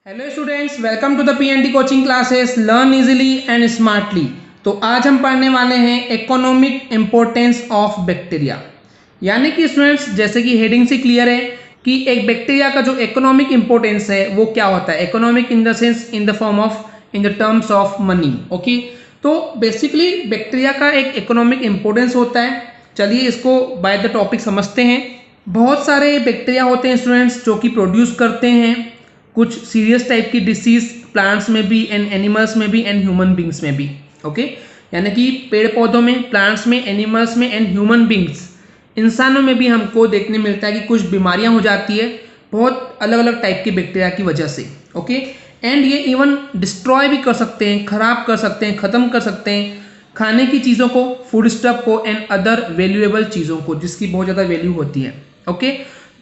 Hello students, welcome to the PNT coaching classes learn easily and smartly. तो आज हम पढ़ने वाले हैं इकोनॉमिक इम्पोर्टेंस ऑफ बैक्टीरिया। यानी कि स्टूडेंट्स, जैसे कि हेडिंग से क्लियर है कि एक बैक्टीरिया का जो इकोनॉमिक इम्पोर्टेंस है वो क्या होता है। Economic in the sense in the form of in the terms of money. Okay, तो बेसिकली बैक्टीरिया का एक इकोनॉमिक इम्पोर्टेंस होता है। चलिए इसको बाय द टॉपिक समझते हैं। बहुत सारे बैक्टीरिया होते हैं स्टूडेंट्स जो कि प्रोड्यूस करते हैं कुछ सीरियस टाइप की डिसीज प्लांट्स में भी एंड एनिमल्स में भी एंड ह्यूमन बींग्स में भी। ओके, यानी कि पेड़ पौधों में, प्लांट्स में, एनिमल्स में एंड ह्यूमन बींग्स, इंसानों में भी हमको देखने मिलता है कि कुछ बीमारियां हो जाती है बहुत अलग अलग टाइप के बैक्टीरिया की वजह से। ओके, एंड ये इवन डिस्ट्रॉय भी कर सकते हैं, खराब कर सकते हैं, ख़त्म कर सकते हैं खाने की चीज़ों को, फूड स्टफ को एंड अदर वैल्यूएबल चीज़ों को जिसकी बहुत ज़्यादा वैल्यू होती है। ओके,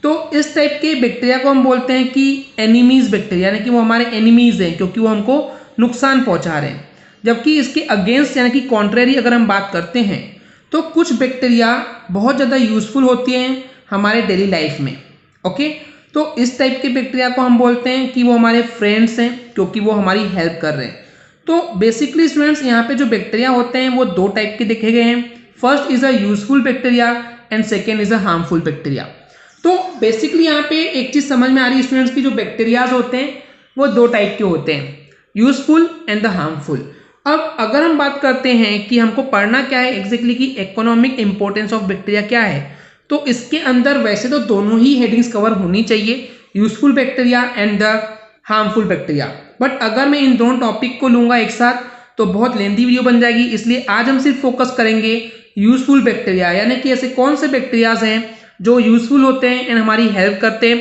तो इस टाइप के बैक्टीरिया को हम बोलते हैं कि एनिमीज बैक्टीरिया, यानी कि वो हमारे एनिमीज हैं क्योंकि वो हमको नुकसान पहुंचा रहे हैं। जबकि इसके अगेंस्ट यानी कि कॉन्ट्रेरी अगर हम बात करते हैं तो कुछ बैक्टीरिया बहुत ज़्यादा यूजफुल होती हैं हमारे डेली लाइफ में। ओके, तो इस टाइप के बैक्टीरिया को हम बोलते हैं कि वो हमारे फ्रेंड्स हैं क्योंकि वो हमारी हेल्प कर रहे हैं। तो बेसिकली स्टूडेंट्स, यहाँ पे जो बैक्टीरिया होते हैं वो दो टाइप के देखे गए हैं। First is a useful bacteria and second is a harmful bacteria. तो बेसिकली यहाँ पे एक चीज समझ में आ रही है स्टूडेंट्स की जो बैक्टीरियाज होते हैं वो दो टाइप के होते हैं, यूजफुल एंड द हार्मफुल। अब अगर हम बात करते हैं कि हमको पढ़ना क्या है एग्जैक्टली कि इकोनॉमिक इंपॉर्टेंस ऑफ बैक्टीरिया क्या है, तो इसके अंदर वैसे तो दोनों ही हेडिंग्स कवर होनी चाहिए, useful bacteria and the harmful bacteria. But अगर मैं इन दोनों टॉपिक को लूंगा एक साथ तो बहुत लेंथी वीडियो बन जाएगी, इसलिए आज हम सिर्फ फोकस करेंगे यूजफुल बैक्टीरिया, यानी कि ऐसे कौन से बैक्टीरियाज हैं जो यूजफुल होते हैं एंड हमारी हेल्प करते हैं।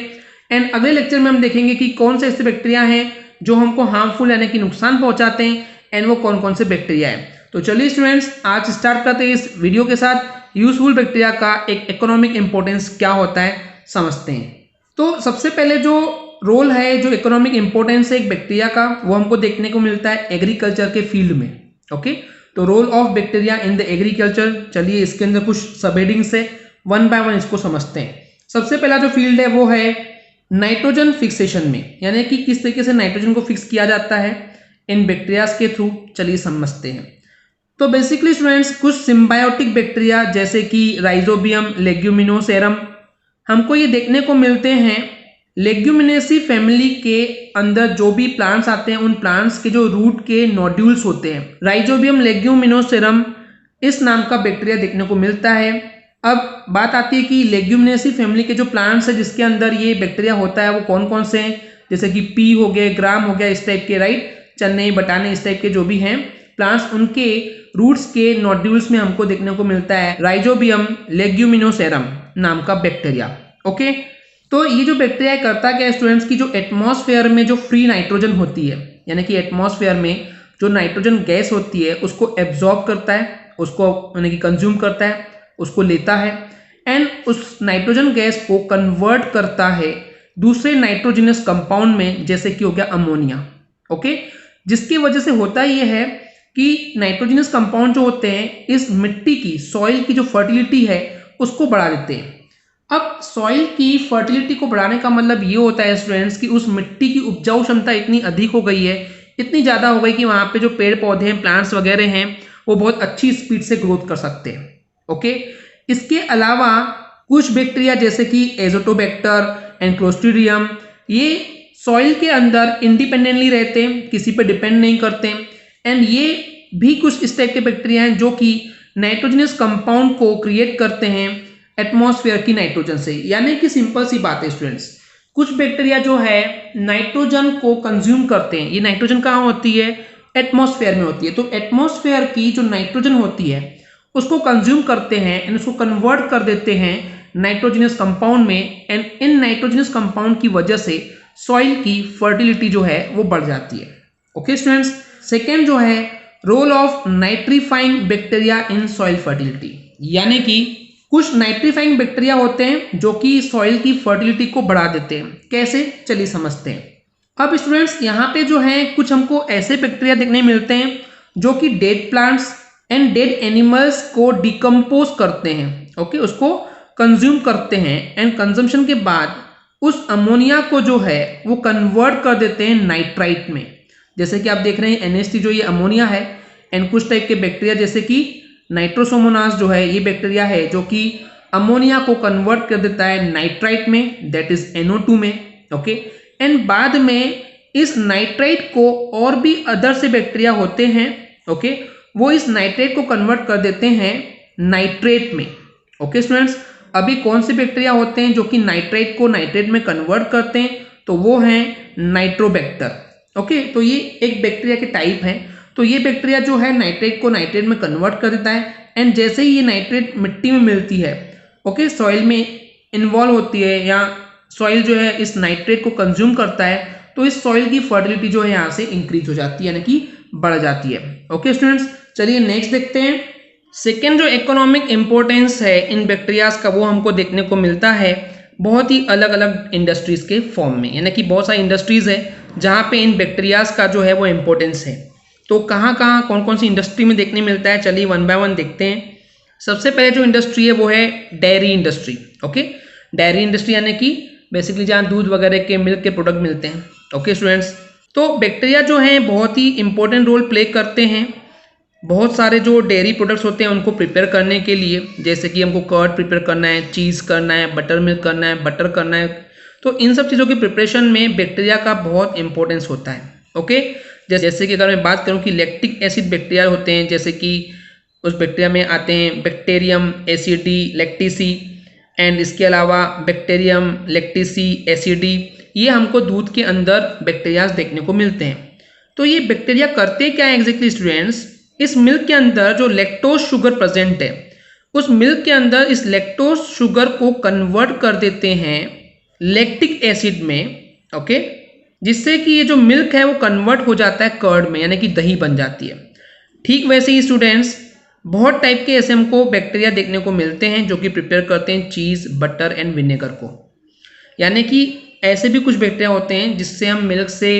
एंड अगले लेक्चर में हम देखेंगे कि कौन से ऐसे बैक्टीरिया हैं जो हमको हार्मफुल यानी कि नुकसान पहुंचाते हैं एंड वो कौन कौन से बैक्टीरिया हैं। तो चलिए स्टूडेंट्स, आज स्टार्ट करते हैं इस वीडियो के साथ यूजफुल बैक्टीरिया का एक इकोनॉमिक इंपॉर्टेंस क्या होता है समझते हैं। तो सबसे पहले जो रोल है, जो इकोनॉमिक इंपॉर्टेंस है एक बैक्टीरिया का, वो हमको देखने को मिलता है एग्रीकल्चर के फील्ड में। ओके, तो role of bacteria in the agriculture, चलिए इसके अंदर कुछ सब हेडिंग्स है, वन बाय वन इसको समझते हैं। सबसे पहला जो फील्ड है वो है नाइट्रोजन फिक्सेशन में, यानी कि किस तरीके से नाइट्रोजन को फिक्स किया जाता है इन बैक्टीरियाज के थ्रू। चलिए समझते हैं। तो बेसिकली स्टूडेंट्स, कुछ सिम्बायोटिक बैक्टीरिया जैसे कि राइजोबियम, लेग्यूमिनोसेरम, हमको ये देखने को मिलते हैं लेग्यूमिनेसी फैमिली के अंदर जो भी प्लांट्स आते हैं उन प्लांट्स के जो रूट के नोड्यूल्स होते हैं, राइजोबियम लेग्यूमिनोसेरम इस नाम का बैक्टीरिया देखने को मिलता है। अब बात आती है कि लेग्यूमिनेसी फैमिली के जो प्लांट्स है जिसके अंदर ये बैक्टीरिया होता है वो कौन कौन से हैं, जैसे कि पी हो गए, ग्राम हो गया, इस टाइप के, राइट, चने, बटाने, इस टाइप के जो भी हैं प्लांट्स, उनके रूट्स के नोड्यूल्स में हमको देखने को मिलता है राइजोबियम लेग्यूमिनोसेरम नाम का बैक्टीरिया। ओके, तो ये जो बैक्टीरिया करता क्या है स्टूडेंट्स की, जो एटमॉस्फेयर में जो फ्री नाइट्रोजन होती है, यानी कि एटमॉस्फेयर में जो नाइट्रोजन गैस होती है उसको एब्जॉर्ब करता है, उसको यानी कि कंज्यूम करता है, उसको लेता है एंड उस नाइट्रोजन गैस को कन्वर्ट करता है दूसरे नाइट्रोजनस कंपाउंड में, जैसे कि हो गया अमोनिया। ओके, जिसकी वजह से होता यह है कि नाइट्रोजनस कंपाउंड जो होते हैं इस मिट्टी की, सॉइल की जो फर्टिलिटी है उसको बढ़ा देते हैं। अब सॉइल की फर्टिलिटी को बढ़ाने का मतलब ये होता है स्टूडेंट्स कि उस मिट्टी की उपजाऊ क्षमता इतनी अधिक हो गई है, इतनी ज़्यादा हो गई कि वहाँ पे जो पेड़ पौधे हैं, प्लांट्स वगैरह हैं, वो बहुत अच्छी स्पीड से ग्रोथ कर सकते हैं। ओके, इसके अलावा कुछ बैक्टीरिया जैसे कि एजोटोबैक्टर एंड क्लोस्ट्रीडियम, ये सॉइल के अंदर इंडिपेंडेंटली रहते हैं, किसी पे डिपेंड नहीं करते एंड ये भी कुछ इस टाइप के बैक्टीरिया हैं जो कि नाइट्रोजनस कंपाउंड को क्रिएट करते हैं एटमॉस्फेयर की नाइट्रोजन से। यानी कि सिंपल सी बात है स्टूडेंट्स, कुछ बैक्टीरिया जो है नाइट्रोजन को कंज्यूम करते हैं। ये नाइट्रोजन कहाँ होती है? एटमॉस्फेयर में होती है। तो एटमॉस्फेयर की जो नाइट्रोजन होती है उसको कंज्यूम करते हैं एंड उसको कन्वर्ट कर देते हैं नाइट्रोजनस कंपाउंड में एंड इन नाइट्रोजनस कंपाउंड की वजह से सॉइल की फर्टिलिटी जो है वो बढ़ जाती है। ओके स्टूडेंट्स, सेकेंड जो है role of nitrifying bacteria in soil fertility, यानी कि कुछ नाइट्रीफाइंग बैक्टीरिया होते हैं जो कि सॉइल की फर्टिलिटी को बढ़ा देते हैं। कैसे, चलिए समझते हैं। अब स्टूडेंट्स, यहाँ पे जो है कुछ हमको ऐसे बैक्टीरिया देखने मिलते हैं जो कि dead plants and dead animals को डिकम्पोज करते हैं। ओके, उसको कंज्यूम करते हैं एंड कंजम्पशन के बाद उस अमोनिया को जो है वो कन्वर्ट कर देते हैं नाइट्राइट में। जैसे कि आप देख रहे हैं NH3 जो ये अमोनिया है, एंड कुछ टाइप के बैक्टीरिया जैसे कि नाइट्रोसोमोनास जो है ये बैक्टीरिया है जो कि अमोनिया को कन्वर्ट कर देता है नाइट्राइट में, दैट इज NO2 में। ओके, एंड बाद में इस नाइट्राइट को और भी अदर से बैक्टीरिया होते हैं, ओके, वो इस नाइट्रेट को कन्वर्ट कर देते हैं नाइट्रेट में। ओके स्टूडेंट्स, अभी कौन से बैक्टीरिया होते हैं जो कि नाइट्रेट को नाइट्रेट में कन्वर्ट करते हैं, तो वो हैं नाइट्रोबैक्टर। ओके, तो ये एक बैक्टीरिया के टाइप है। तो ये बैक्टीरिया जो है नाइट्रेट को नाइट्रेट में कन्वर्ट कर देता है, एंड जैसे ही ये नाइट्रेट मिट्टी में मिलती है, ओके, सॉइल में इन्वॉल्व होती है या सॉइल जो है इस नाइट्रेट को कंज्यूम करता है, तो इस सॉइल की फर्टिलिटी जो है यहाँ से इंक्रीज हो जाती है, यानी कि बढ़ जाती है। ओके स्टूडेंट्स, चलिए नेक्स्ट देखते हैं। सेकेंड जो इकोनॉमिक इंपॉर्टेंस है इन बैक्टीरियाज का वो हमको देखने को मिलता है बहुत ही अलग अलग इंडस्ट्रीज के फॉर्म में, यानी कि बहुत सारी इंडस्ट्रीज है जहाँ पे इन बैक्टीरियाज का जो है वो इम्पोर्टेंस है। तो कहाँ कहाँ कौन कौन सी इंडस्ट्री में देखने मिलता है, चलिए वन बाय वन देखते हैं। सबसे पहले जो इंडस्ट्री है वो है dairy industry. Okay, dairy industry यानी कि बेसिकली जहाँ दूध वगैरह के मिल्क के प्रोडक्ट मिलते हैं। ओके स्टूडेंट्स, तो बैक्टीरिया जो हैं बहुत ही इंपॉर्टेंट रोल प्ले करते हैं बहुत सारे जो डेयरी प्रोडक्ट्स होते हैं उनको प्रिपेयर करने के लिए। जैसे कि हमको कर्ड प्रिपेयर करना है, चीज़ करना है, बटर मिल्क करना है, बटर करना है, तो इन सब चीज़ों की प्रिपरेशन में बैक्टीरिया का बहुत इंपॉर्टेंस होता है। ओके, जैसे कि अगर मैं बात करूं कि लैक्टिक एसिड बैक्टीरिया होते हैं, जैसे कि उस बैक्टीरिया में आते हैं बैक्टीरियम एसिडी लैक्टिसी, एंड इसके अलावा बैक्टीरियम लैक्टिसी एसिडी, ये हमको दूध के अंदर बैक्टीरियाज देखने को मिलते हैं। तो ये बैक्टीरिया करते क्या है एग्जैक्टली स्टूडेंट्स, इस मिल्क के अंदर जो लैक्टोज शुगर प्रेजेंट है, उस मिल्क के अंदर इस लैक्टोज शुगर को कन्वर्ट कर देते हैं लैक्टिक एसिड में। ओके, जिससे कि ये जो मिल्क है वो कन्वर्ट हो जाता है कर्ड में, यानी कि दही बन जाती है। ठीक वैसे ही स्टूडेंट्स बहुत टाइप के ऐसे हमको बैक्टीरिया देखने को मिलते हैं जो कि प्रिपेयर करते हैं चीज़, बटर एंड विनेगर को। यानी कि ऐसे भी कुछ बैक्टीरिया होते हैं जिससे हम मिल्क से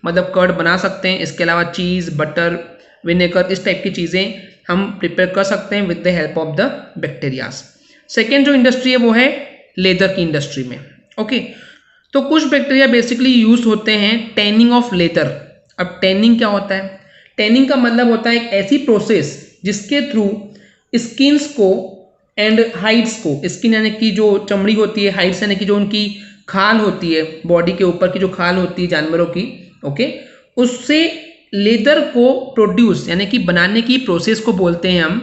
मतलब कर्ड बना सकते हैं। इसके अलावा चीज़, बटर, विनेगर, इस टाइप की चीज़ें हम प्रिपेयर कर सकते हैं with the help of the bacterias. Second जो इंडस्ट्री है वो है लेदर की इंडस्ट्री में। ओके, तो कुछ बैक्टीरिया बेसिकली यूज होते हैं टैनिंग ऑफ लेदर। अब टैनिंग क्या होता है, टैनिंग का मतलब होता है एक ऐसी प्रोसेस जिसके थ्रू स्किन्स को एंड हाइड्स को, स्किन यानी कि जो चमड़ी होती है, हाइड्स यानी कि जो उनकी खाल होती है, बॉडी के ऊपर की जो खाल होती है जानवरों की, ओके, उससे लेदर को प्रोड्यूस यानी कि बनाने की प्रोसेस को बोलते हैं हम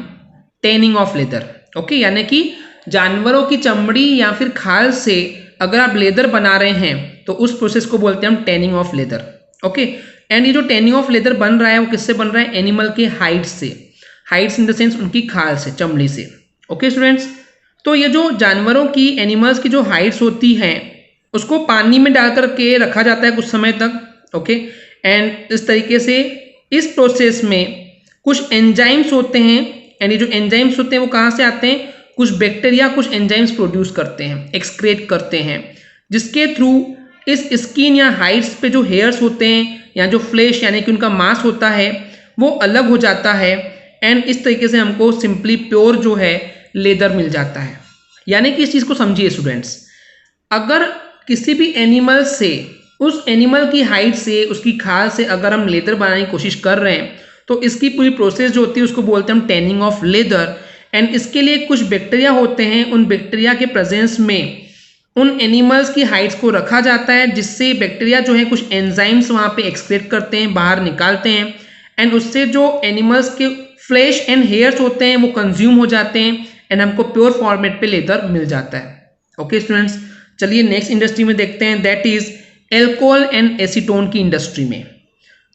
टैनिंग ऑफ लेदर। ओके, यानी कि जानवरों की चमड़ी या फिर खाल से अगर आप लेदर बना रहे हैं तो उस प्रोसेस को बोलते हैं हम tanning of leather. Okay, and ये जो टैनिंग ऑफ लेदर बन रहा है वो किससे बन रहा है, एनिमल के हाइड्स से, हाइड्स इन द सेंस उनकी खाल से, चमड़ी से। ओके स्टूडेंट्स, तो ये जो जानवरों की, एनिमल्स की जो हाइड्स होती हैं उसको पानी में डाल करके रखा जाता है कुछ समय तक। ओके, एंड इस तरीके से इस प्रोसेस में कुछ एंजाइम्स होते हैं, एंड ये जो एंजाइम्स होते हैं वो कहाँ से आते हैं, कुछ बैक्टीरिया कुछ एंजाइम्स प्रोड्यूस करते हैं, एक्सक्रेट करते हैं, जिसके थ्रू इस स्किन या हाइड्स पे जो हेयर्स होते हैं या जो फ्लेश यानी कि उनका मांस होता है वो अलग हो जाता है, एंड इस तरीके से हमको सिंपली प्योर जो है लेदर मिल जाता है। यानी कि इस चीज़ को समझिए स्टूडेंट्स, अगर किसी भी एनिमल से, उस एनिमल की हाइड से, उसकी खाल से अगर हम लेदर बनाने की कोशिश कर रहे हैं तो इसकी पूरी प्रोसेस जो होती है उसको बोलते हैं हम टैनिंग ऑफ लेदर। एंड इसके लिए कुछ बैक्टीरिया होते हैं, उन बैक्टीरिया के प्रेजेंस में उन एनिमल्स की हाइड्स को रखा जाता है, जिससे बैक्टीरिया जो है कुछ एंजाइम्स वहाँ पे एक्सक्रेट करते हैं, बाहर निकालते हैं, एंड उससे जो एनिमल्स के फ्लैश एंड हेयर्स होते हैं वो कंज्यूम हो जाते हैं, एंड हमको प्योर फॉर्मेट पे लेदर मिल जाता है। ओके स्टूडेंट्स, चलिए नेक्स्ट इंडस्ट्री में देखते हैं, that is alcohol and acetone की इंडस्ट्री में।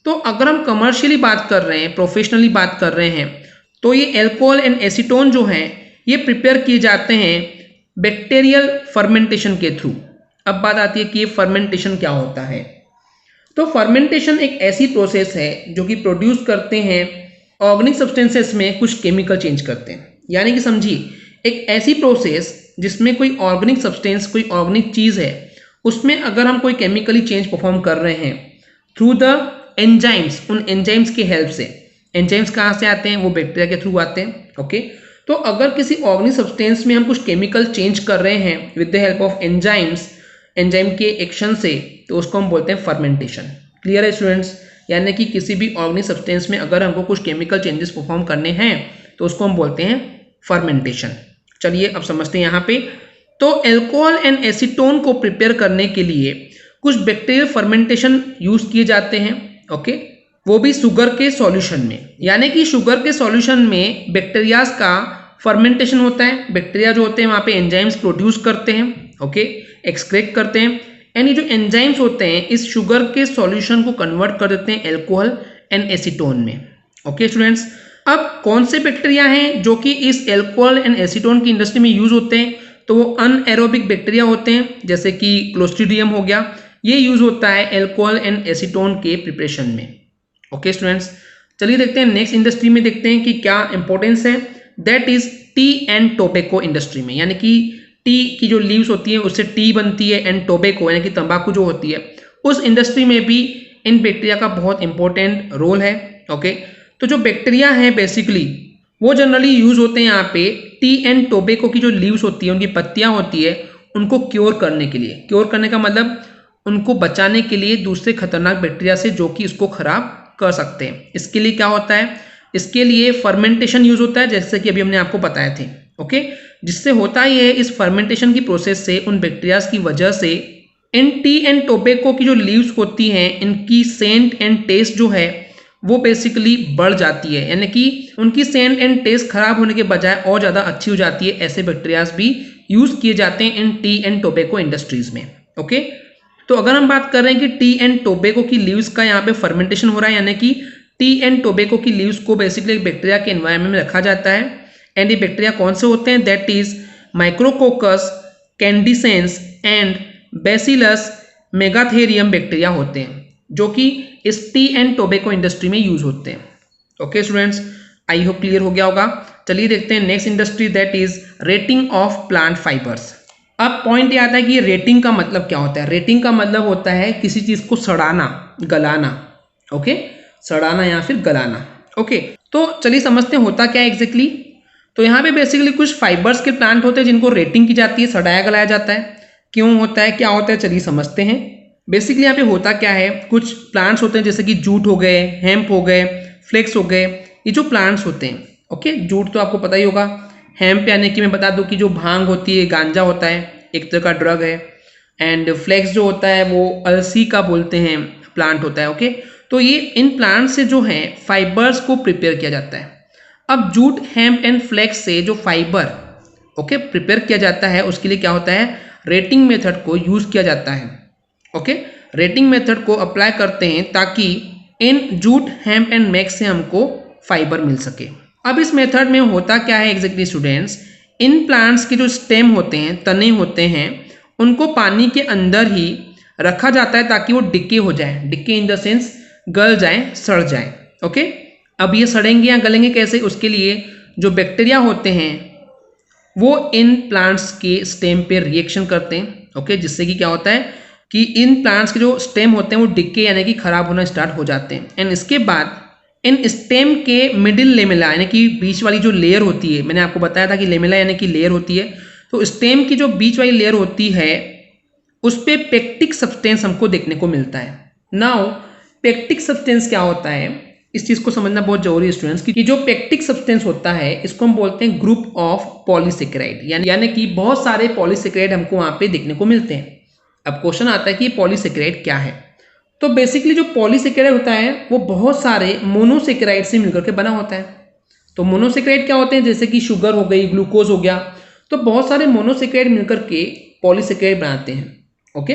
तो अगर हम कमर्शियली बात कर रहे हैं, प्रोफेशनली बात कर रहे हैं, तो ये एल्कोहल एंड एसीटोन जो हैं ये प्रिपेयर किए जाते हैं बैक्टीरियल फर्मेंटेशन के थ्रू। अब बात आती है कि ये फर्मेंटेशन क्या होता है। तो फर्मेंटेशन एक ऐसी प्रोसेस है जो कि प्रोड्यूस करते हैं ऑर्गेनिक सब्सटेंसेस में कुछ केमिकल चेंज करते हैं। यानी कि समझिए एक ऐसी प्रोसेस जिसमें कोई ऑर्गेनिक सब्सटेंस, कोई ऑर्गेनिक चीज़ है, उसमें अगर हम कोई केमिकली चेंज परफॉर्म कर रहे हैं थ्रू द एंजाइम्स, उन एंजाइम्स की हेल्प से। एंजाइम्स कहाँ से आते हैं, वो बैक्टीरिया के थ्रू आते हैं। ओके, तो अगर किसी ऑर्गेनिक सब्सटेंस में हम कुछ केमिकल चेंज कर रहे हैं with the help of enzymes, enzyme के एक्शन से, तो उसको हम बोलते हैं फर्मेंटेशन। क्लियर है स्टूडेंट्स? यानी कि किसी भी ऑर्गेनिक सब्सटेंस में अगर हमको कुछ केमिकल चेंजेस परफॉर्म करने हैं तो उसको हम बोलते हैं फर्मेंटेशन। चलिए अब समझते हैं यहाँ पे। तो अल्कोहल एंड एसीटोन को प्रिपेयर करने के लिए कुछ बैक्टीरियल फर्मेंटेशन यूज किए जाते हैं। ओके, वो भी शुगर के सॉल्यूशन में। यानी कि शुगर के सॉल्यूशन में बैक्टीरियाज का फर्मेंटेशन होता है। बैक्टीरिया जो होते हैं वहाँ पे एंजाइम्स प्रोड्यूस करते हैं, ओके, एक्सक्रेट करते हैं, एंड ये जो एंजाइम्स होते हैं इस शुगर के सॉल्यूशन को कन्वर्ट कर देते हैं अल्कोहल एंड एसीटोन में। ओके स्टूडेंट्स, अब कौन से बैक्टीरिया हैं जो कि इस अल्कोहल एंड एसीटोन की इंडस्ट्री में यूज होते हैं? तो वो अनएरोबिक बैक्टीरिया होते हैं, जैसे कि क्लोस्ट्रीडियम हो गया। ये यूज होता है अल्कोहल एंड एसीटोन के प्रिपरेशन में। ओके स्टूडेंट्स, चलिए देखते हैं नेक्स्ट इंडस्ट्री में, देखते हैं कि क्या इंपॉर्टेंस है। That is T and tobacco industry में। यानी कि टी की जो लीव्स होती है उससे टी बनती है, एंड टोबैको यानी कि तंबाकू जो होती है, उस इंडस्ट्री में भी इन बैक्टीरिया का बहुत इंपॉर्टेंट रोल है। ओके, तो जो बैक्टीरिया है बेसिकली वो जनरली यूज होते हैं यहाँ पे टी एंड टोबैको की जो लीव्स होती है, उनकी पत्तियां होती है, उनको क्योर करने के लिए। क्योर करने का मतलब उनको बचाने के लिए दूसरे खतरनाक बैक्टीरिया से जो कि इसको खराब कर सकते हैं। इसके लिए क्या होता है? इसके लिए फर्मेंटेशन यूज होता है, जैसे कि अभी हमने आपको बताए थे। ओके, जिससे होता ही है इस फर्मेंटेशन की प्रोसेस से उन बैक्टीरियाज की वजह से इन टी एंड टोबैको की जो लीव्स होती हैं इनकी सेंट एंड टेस्ट जो है वो बेसिकली बढ़ जाती है। यानी कि उनकी सेंट एंड टेस्ट खराब होने के बजाय और ज़्यादा अच्छी हो जाती है। ऐसे बैक्टीरियाज भी यूज किए जाते हैं इन टी एंड टोबैको इंडस्ट्रीज में। ओके, तो अगर हम बात कर रहे हैं कि टी एंड टोबैको की लीव्स का यहाँ पे फर्मेंटेशन हो रहा है, यानी कि टी एंड टोबैको की लीव्स को बेसिकली एक बैक्टीरिया के एनवायरनमेंट में रखा जाता है। एंड ये बैक्टीरिया कौन से होते हैं? That is Micrococcus, candicans and Bacillus megatherium bacteria होते हैं, जो कि इस टी एंड टोबैको इंडस्ट्री में यूज होते हैं। Okay students, I hope clear हो गया होगा। चलिए देखते हैं next industry, that is retting of plant fibres. अब पॉइंट ये आता है कि रेटिंग का मतलब क्या होता है? रेटिंग का मतलब होता है किसी चीज को सड़ाना, गलाना। ओके, सड़ाना या फिर गलाना। ओके, तो चलिए समझते हैं होता क्या है एग्जैक्टली। तो यहाँ पे बेसिकली कुछ फाइबर्स के प्लांट होते हैं जिनको रेटिंग की जाती है, सड़ाया गलाया जाता है। क्यों होता है, क्या होता है, चलिए समझते हैं। बेसिकली यहाँ पे होता क्या है, कुछ प्लांट्स होते हैं जैसे कि जूट हो गए, हेम्प हो गए, फ्लेक्स हो गए, ये जो प्लांट्स होते हैं। ओके, जूट तो आपको पता ही होगा। हेम्प यानी कि मैं बता दूं कि जो भांग होती है, गांजा होता है, एक तरह का ड्रग है। एंड फ्लेक्स जो होता है वो अलसी का बोलते हैं प्लांट होता है। ओके, तो ये इन प्लांट से जो है फाइबर्स को प्रिपेयर किया जाता है। अब जूट, हेम्प एंड फ्लेक्स से जो फाइबर ओके प्रिपेयर किया जाता है उसके लिए क्या होता है, रेटिंग मेथड को यूज किया जाता है। ओके, रेटिंग मेथड को अप्लाई करते हैं ताकि इन जूट, हेम्प एंड मैक्स से हमको फाइबर मिल सके। अब इस मेथड में होता क्या है एग्जैक्टली स्टूडेंट्स, इन प्लांट्स के जो स्टेम होते हैं, तने होते हैं, उनको पानी के अंदर ही रखा जाता है ताकि वो डिके हो जाए। डिके इन द सेंस गल जाए, सड़ जाए। ओके, अब ये सड़ेंगे या गलेंगे कैसे? उसके लिए जो बैक्टीरिया होते हैं वो इन प्लांट्स के स्टेम पे रिएक्शन करते हैं। ओके, जिससे कि क्या होता है कि इन प्लांट्स के जो स्टेम होते हैं वो डिके यानी कि खराब होना स्टार्ट हो जाते हैं। एंड इसके बाद इन स्टेम के मिडिल लेमेला यानी कि बीच वाली जो लेयर होती है, मैंने आपको बताया था कि लेमेला यानी कि लेयर होती है, तो स्टेम की जो बीच वाली लेयर होती है उस पे पेक्टिक सब्सटेंस हमको देखने को मिलता है। नाउ पेक्टिक सब्सटेंस क्या होता है, इस चीज को समझना बहुत जरूरी है स्टूडेंट्स, कि जो पेक्टिक सब्सटेंस होता है इसको हम बोलते हैं ग्रुप ऑफ पॉलीसेकेराइड। यानी कि बहुत सारे पॉलीसेकेराइड हमको वहां पे देखने को मिलते हैं। अब क्वेश्चन आता है कि पॉलीसेकेराइड क्या है। तो बेसिकली जो पॉलीसेकेराइड होता है वो बहुत सारे मोनोसेकेराइड से मिलकर के बना होता है। तो मोनोसेकेराइड क्या होते हैं, जैसे कि शुगर हो गई, ग्लूकोज हो गया, तो बहुत सारे मोनोसेकेराइड मिलकर के पॉलीसेकेराइड बनाते हैं। ओके,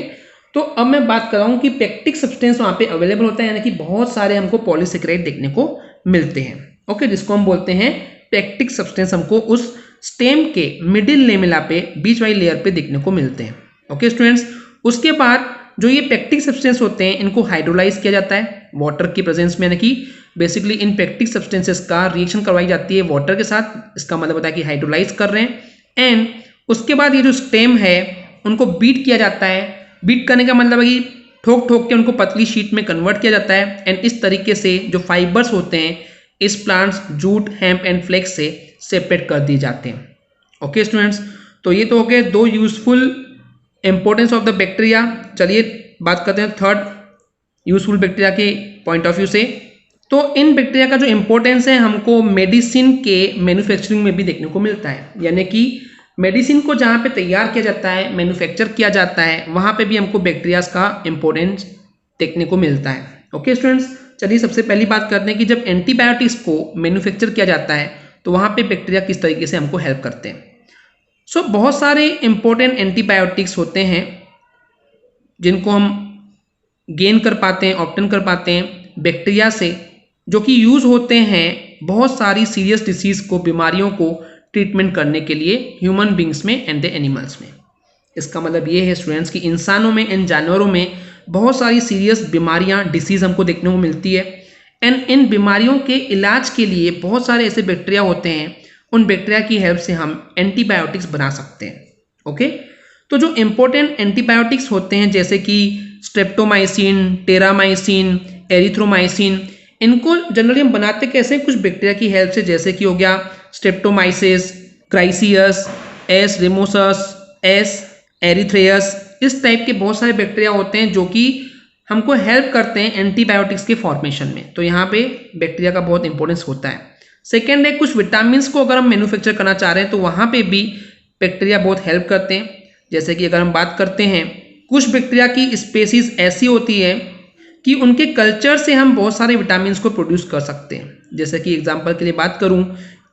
तो अब मैं बात कर रहा हूँ कि पेक्टिक सब्सटेंस वहाँ पे अवेलेबल होता है, यानी कि बहुत सारे हमको पॉलीसेकेराइड देखने को मिलते हैं। ओके, जिसको हम बोलते हैं पेक्टिक सब्सटेंस, हमको उस स्टेम के मिडिल लेमेला पे, बीच वाली लेयर पे देखने को मिलते हैं। ओके स्टूडेंट्स, उसके बाद जो ये पेक्टिक सब्सटेंस होते हैं इनको हाइड्रोलाइज किया जाता है वाटर की प्रेजेंस में, यानी कि बेसिकली इन पेक्टिक सब्सटेंसेस का रिएक्शन करवाई जाती है वाटर के साथ। इसका मतलब होता है कि हाइड्रोलाइज कर रहे हैं। एंड उसके बाद ये जो स्टेम है उनको बीट किया जाता है। बीट करने का मतलब है कि ठोक ठोक के उनको पतली शीट में कन्वर्ट किया जाता है। एंड इस तरीके से जो फाइबर्स होते हैं इस plants, jute, hemp and flax से सेपरेट कर दिए जाते हैं। ओके स्टूडेंट्स, तो ये तो हो गए दो useful importance of the bacteria, चलिए बात करते हैं थर्ड यूजफुल बैक्टीरिया के पॉइंट ऑफ व्यू से। तो इन बैक्टीरिया का जो इम्पोर्टेंस है हमको मेडिसिन के मैन्युफैक्चरिंग में भी देखने को मिलता है, यानी कि मेडिसिन को जहाँ पे तैयार किया जाता है, मैन्युफैक्चर किया जाता है, वहाँ पे भी हमको बैक्टीरियाज का इम्पोर्टेंस देखने को मिलता है। ओके स्टूडेंट्स, चलिए सबसे पहली बात करते हैं कि जब एंटीबायोटिक्स को मैन्युफैक्चर किया जाता है तो वहाँ पे बैक्टीरिया किस तरीके से हमको हेल्प करते हैं। सो बहुत सारे इंपॉर्टेंट एंटीबायोटिक्स होते हैं जिनको हम गेन कर पाते हैं, ऑब्टेन कर पाते हैं बैक्टीरिया से, जो कि यूज़ होते हैं बहुत सारी सीरियस डिसीज़ को, बीमारियों को ट्रीटमेंट करने के लिए ह्यूमन बींग्स में एंड द एनिमल्स में। इसका मतलब ये है स्टूडेंट्स कि इंसानों में एंड जानवरों में बहुत सारी सीरियस बीमारियां, डिसीज़ हमको देखने को मिलती है एंड इन बीमारियों के इलाज के लिए बहुत सारे ऐसे बैक्टीरिया होते हैं, उन बैक्टीरिया की हेल्प से हम एंटीबायोटिक्स बना सकते हैं। ओके, तो जो इम्पोर्टेंट एंटीबायोटिक्स होते हैं जैसे कि स्ट्रेप्टोमाइसिन, टेरामाइसिन, एरिथ्रोमाइसिन, इनको जनरली हम बनाते कैसे, कुछ बैक्टीरिया की हेल्प से, जैसे कि हो गया स्ट्रेप्टोमाइसिस, क्राइसियस, एस रेमोसस, एस एरिथ्रेयस, इस टाइप के बहुत सारे बैक्टीरिया होते हैं जो कि हमको हेल्प करते हैं एंटीबायोटिक्स के फॉर्मेशन में। तो यहाँ पे बैक्टीरिया का बहुत इंपॉर्टेंस होता है। सेकेंड है, कुछ विटामिन्स को अगर हम मैन्युफैक्चर करना चाह रहे हैं तो वहाँ पे भी बैक्टीरिया बहुत हेल्प करते हैं। जैसे कि अगर हम बात करते हैं, कुछ बैक्टीरिया की स्पेसीज ऐसी होती है कि उनके कल्चर से हम बहुत सारे विटामिन्स को प्रोड्यूस कर सकते हैं। जैसे कि एग्जाम्पल के लिए बात करूँ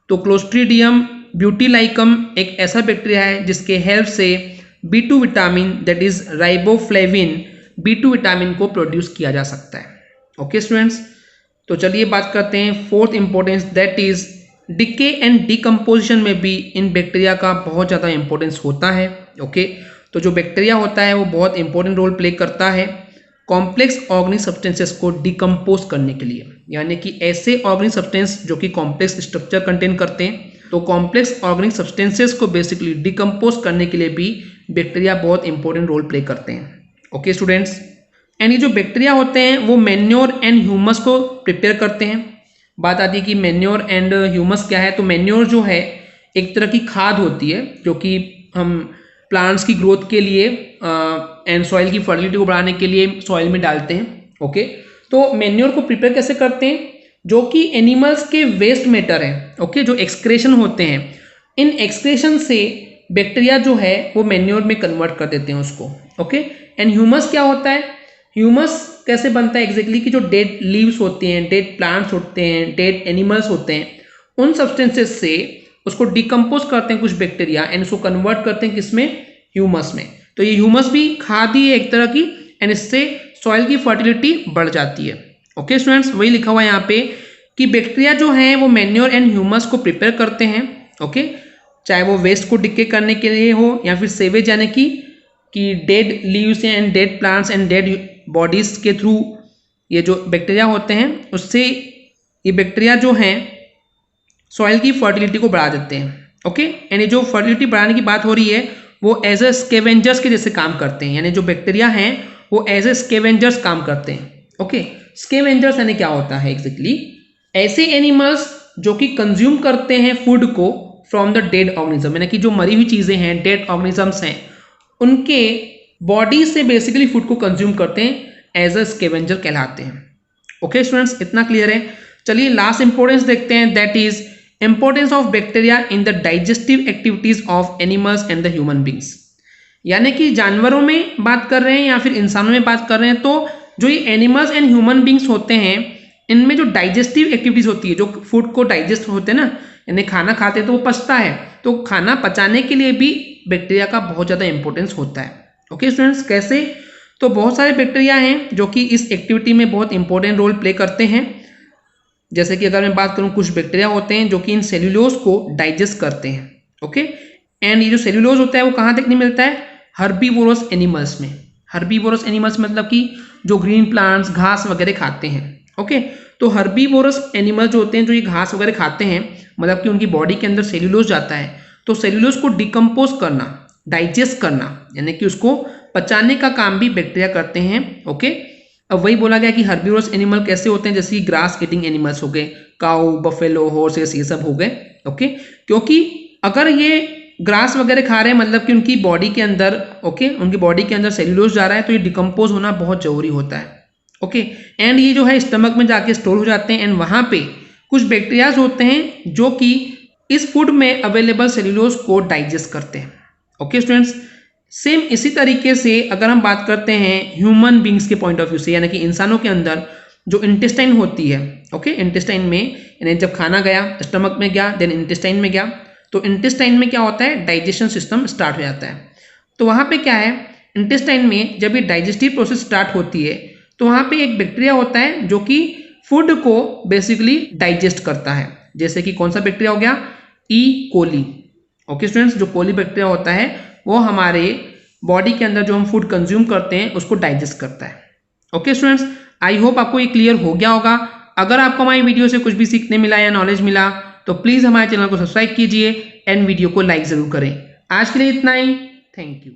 तो क्लोस्ट्रीडियम ब्यूटीलाइकम एक ऐसा बैक्टीरिया है जिसके हेल्प से B2 vitamin, that is riboflavin, B2 vitamin को प्रोड्यूस किया जा सकता है। ओके स्टूडेंट्स, तो चलिए बात करते हैं fourth importance, that is decay and decomposition में भी इन बैक्टीरिया का बहुत ज़्यादा इंपॉर्टेंस होता है। ओके, तो जो बैक्टीरिया होता है वो बहुत इंपॉर्टेंट रोल प्ले करता है कॉम्प्लेक्स ऑर्गेनिक सब्सटेंसेस को डिकम्पोज करने के लिए, यानी कि ऐसे ऑर्गेनिक सब्सटेंस जो कि कॉम्प्लेक्स स्ट्रक्चर कंटेन करते हैं, तो कॉम्प्लेक्स ऑर्गेनिक सब्सटेंसेस को बेसिकली डिकम्पोज करने के लिए भी बैक्टीरिया बहुत इंपॉर्टेंट रोल प्ले करते हैं। ओके स्टूडेंट्स, एंड ये जो बैक्टीरिया होते हैं वो मैन्योर एंड ह्यूमस को प्रिपेयर करते हैं। बात आती है कि मैन्योर एंड ह्यूमस क्या है, तो मैन्योर जो है एक तरह की खाद होती है जो कि हम प्लांट्स की ग्रोथ के लिए एंड सॉइल की फर्टिलिटी को बढ़ाने के लिए सॉइल में डालते हैं। ओके, तो मैन्योर को प्रिपेयर कैसे करते हैं, जो कि एनिमल्स के वेस्ट मैटर है, ओके, जो एक्सक्रेशन होते हैं, इन एक्सक्रेशन से बैक्टीरिया जो है वो मैन्योर में कन्वर्ट कर देते हैं उसको। ओके, एंड ह्यूमस क्या होता है, ह्यूमस कैसे बनता है एग्जैक्टली कि जो डेड लीव्स होते हैं, डेड प्लांट्स होते हैं, डेड एनिमल्स होते हैं, उन सब्सटेंसेस से उसको डिकम्पोज करते हैं कुछ बैक्टीरिया एंड उसको कन्वर्ट करते हैं किसमें, ह्यूमस में। तो ये ह्यूमस भी खाद ही है एक तरह की, एंड इससे सॉइल की फर्टिलिटी बढ़ जाती है। ओके स्टूडेंट्स, वही लिखा हुआ है यहाँ पे कि बैक्टीरिया जो है वो मैन्योर एंड ह्यूमस को प्रिपेयर करते हैं। ओके, चाहे वो वेस्ट को डिके करने के लिए हो या फिर सेवेज, यानी कि dead leaves and dead plants and dead bodies के थ्रू ये जो बैक्टीरिया होते हैं उससे ये बैक्टीरिया जो हैं सॉइल की फर्टिलिटी को बढ़ा देते हैं। ओके, यानी जो फर्टिलिटी बढ़ाने की बात हो रही है वो एज ए स्केवेंजर्स के जैसे काम करते हैं, यानी जो बैक्टीरिया हैं वो एज ए स्केवेंजर्स काम करते हैं। ओके, स्केवेंजर्स यानी क्या होता है एग्जैक्टली, ऐसे एनिमल्स जो कि कंज्यूम करते हैं फूड को फ्रॉम द डेड ऑर्गेनिज्म, यानी कि जो मरी हुई चीज़ें हैं, डेड ऑर्गेनिजम्स हैं, उनके बॉडी से बेसिकली फूड को कंज्यूम करते हैं, एज अ स्केवेंजर कहलाते हैं। ओके स्टूडेंट्स, इतना क्लियर है। चलिए लास्ट इंपॉर्टेंस देखते हैं, that is importance of bacteria in the digestive activities of animals and the human beings, यानी कि जानवरों में बात कर रहे हैं या फिर इंसानों में बात कर रहे हैं, तो जो ये एनिमल्स एंड ह्यूमन बींग्स होते हैं इनमें जो डाइजेस्टिव एक्टिविटीज होती है, जो फूड को डाइजेस्ट होते हैं ना, यानी खाना खाते हैं तो वो पचता है, तो खाना पचाने के लिए भी बैक्टीरिया का बहुत ज़्यादा इंपॉर्टेंस होता है। ओके स्टूडेंट्स, कैसे, तो बहुत सारे बैक्टीरिया हैं जो कि इस एक्टिविटी में बहुत इंपॉर्टेंट रोल प्ले करते हैं। जैसे कि अगर मैं बात करूं, कुछ बैक्टीरिया होते हैं जो कि इन सेल्यूलोज को डाइजेस्ट करते हैं। ओके, एंड ये जो सेल्यूलोज होता है वो कहाँ तक नहीं मिलता है, हर्बीवोरस एनिमल्स में। हर्बीवोरस एनिमल्स मतलब कि जो ग्रीन प्लांट्स, घास वगैरह खाते हैं। ओके, तो हर्बीवोरस एनिमल्स जो होते हैं, जो ये घास वगैरह खाते हैं, मतलब कि उनकी बॉडी के अंदर सेल्यूलोज जाता है, तो सेल्यूलोज को डिकम्पोज करना, डाइजेस्ट करना, यानी कि उसको पचाने का काम भी बैक्टीरिया करते हैं। ओके, अब वही बोला गया कि हर्बीवोरस एनिमल कैसे होते हैं, जैसे कि ग्रास ईटिंग एनिमल्स हो गए, काऊ, बफेलो, हॉर्सेस, ये सब हो गए। ओके, क्योंकि अगर ये ग्रास वगैरह खा रहे हैं मतलब कि उनकी बॉडी के अंदर उनकी बॉडी के अंदर सेल्यूलोज जा रहा है, तो ये डिकम्पोज होना बहुत जरूरी होता है। एंड ये जो है स्टमक में जाके स्टोर हो जाते हैं एंड वहाँ पे कुछ बैक्टीरियाज होते हैं जो कि इस फूड में अवेलेबल सेल्यूलोज को डाइजेस्ट करते हैं। ओके स्टूडेंट्स, सेम इसी तरीके से अगर हम बात करते हैं ह्यूमन बींग्स के पॉइंट ऑफ व्यू से, यानी कि इंसानों के अंदर जो इंटेस्टाइन होती है, इंटेस्टाइन में यानी जब खाना गया स्टमक में गया देन इंटेस्टाइन में गया, तो इंटेस्टाइन में क्या होता है, डाइजेशन सिस्टम स्टार्ट हो जाता है। तो वहाँ पे क्या है, इंटेस्टाइन में जब ये डाइजेस्टिव प्रोसेस स्टार्ट होती है तो वहाँ पे एक बैक्टीरिया होता है जो कि फूड को बेसिकली डाइजेस्ट करता है, जैसे कि कौन सा बैक्टीरिया हो गया, ई कोली। ओके स्टूडेंट्स, जो कोली बैक्टीरिया होता है वो हमारे बॉडी के अंदर जो हम फूड कंज्यूम करते हैं उसको डाइजेस्ट करता है। ओके स्टूडेंट्स, आई होप आपको ये क्लियर हो गया होगा। अगर आपको हमारी वीडियो से कुछ भी सीखने मिला या नॉलेज मिला तो प्लीज़ हमारे चैनल को सब्सक्राइब कीजिए एंड वीडियो को लाइक ज़रूर करें। आज के लिए इतना ही, थैंक यू।